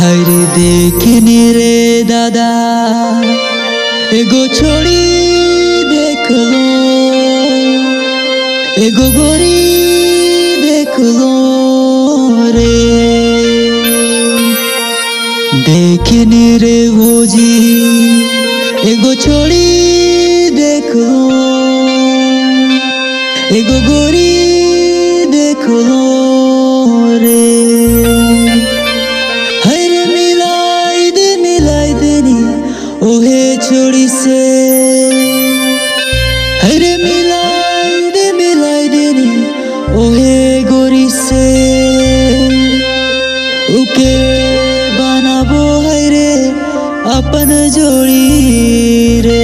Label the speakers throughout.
Speaker 1: हायरे देखनी रे दादा एगो छोड़ी देख लो, एगो गोरी देख लो रे। देखनी रे भोजी एगो छोड़ी देख लो, एगो गोरी देख लो रे। ओहे छोड़ी से हरे मिलाई देनी ओहे गोरी से उके बनाबो हरे अपन जोड़ी रे।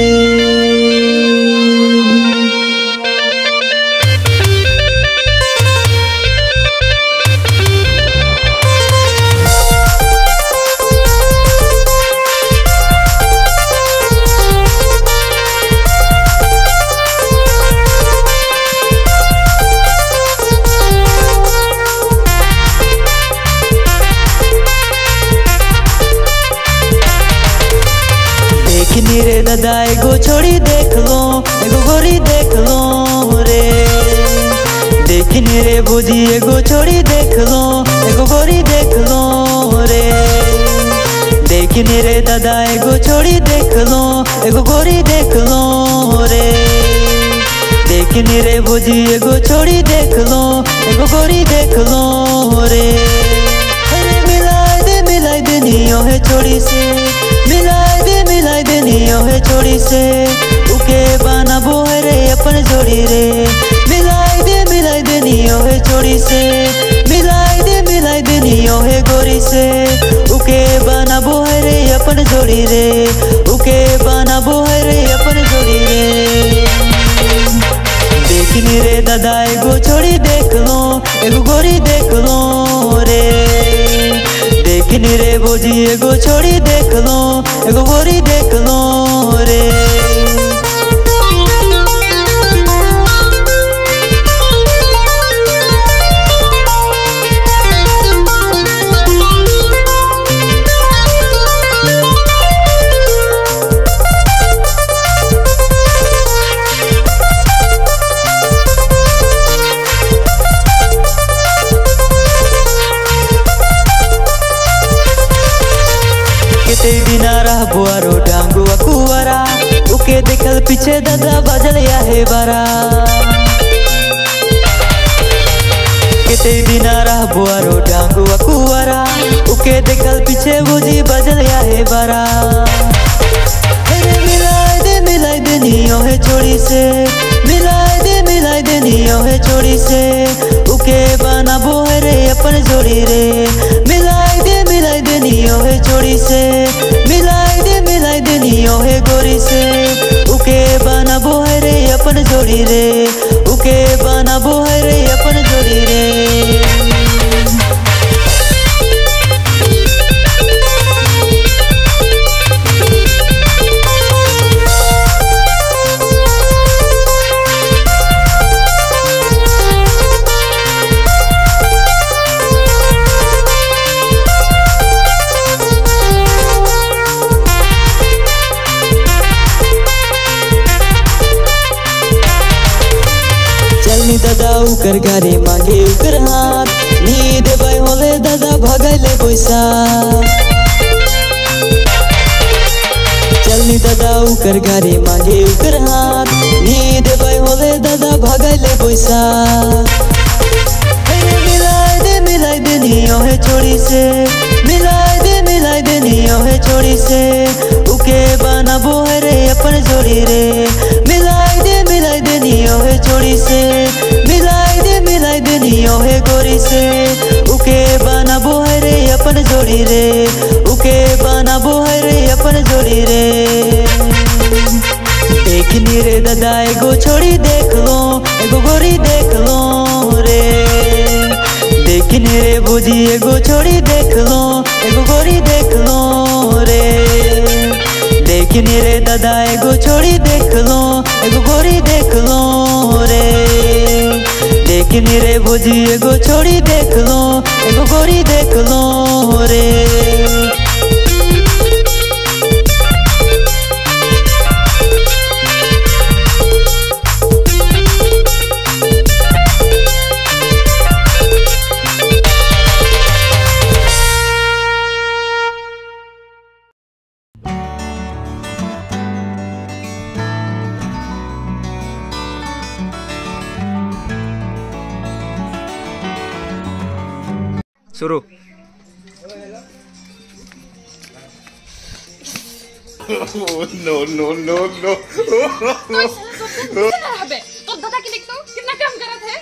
Speaker 1: देखनी रे दादा एगो छोड़ी देख लो, एगो गोरी देख लो रे। देखनी रे भोजी एगो छोड़ी देख लो, एगो गोरी देख लो रे। देखनी रे दादा एगो छोड़ी देख लो, एगो गोरी देख लो रे। देखनी रे भोजी एगो छोड़ी देख लो, एगो गोरी देख लो रे। मिलाई दे नियो है छोड़ी से, मिलाई दे नियो है छोड़ी से उके बनाबो है रे अपन जोड़ी रे। मिलाई दे नियो है छोड़ी से, मिलाई दे नियो है गोरी से उके बनाबो है रे अपन जोड़ी रे, उके बनाबो है रे अपन जोड़ी रे। देखनी रे दादा एगो छोड़ी देख लो, एगो गोरी देख लो रे। देखनी रे भोजी एगो छोड़ी देख लो, एगो गोरी देख लो रे। बिना रह बुआरो डांगू अकुआरा उके देखल पीछे दादा बाजल या है बारा। केते बिना रह बुआरो डांगू अकुआरा उके देखल पीछे भोजी बाजल या है बारा। मिलाई दे नियो है छोड़ी से, मिलाई दे नियो है छोड़ी से उके बनाबो है रे अपन जोड़ी रे। मिलाई दे नियो है छोड़ी से, मिलाई दे नियो है गोरी से उके बनाबो है रे अपन जोड़ी रे, उके बनाबो है रे अपन जोड़ी रे। दादा उकर घरे मांगे उकर हाथ नी देबै होले दादा भगैले पैसा। चलनी दादा उकर घरे मांगे उकर हाथ नी देबै होले दादा भगैले पैसा। मिलाई दे नियो है छोड़ी से, मिलाई दे नियो है छोड़ी से उके बनाबो है रे अपन जोड़ी रे। मिलाई दे नियो है छोड़ी से, मिलाई दे नियो है गोरी से उके बनाबो है रे अपन जोड़ी रे, उके बनाबो है रे अपन जोड़ी रे। देखनी रे दादा एगो छोड़ी देख लो, एगो गोरी देख लो रे। देखनी रे भोजी एगो छोड़ी देख लो, एगो गोरी देख लो रे। देखनी रे दादा एगो छोड़ी देख लो, एगो गोरी देख लो रे। देखनी रे भौजी एगो छोड़ी देख लो, एगो गोरी देख लो रे।
Speaker 2: शुरू।
Speaker 3: नो नो नो नो
Speaker 4: तो दादा की देखो कितना काम करत है।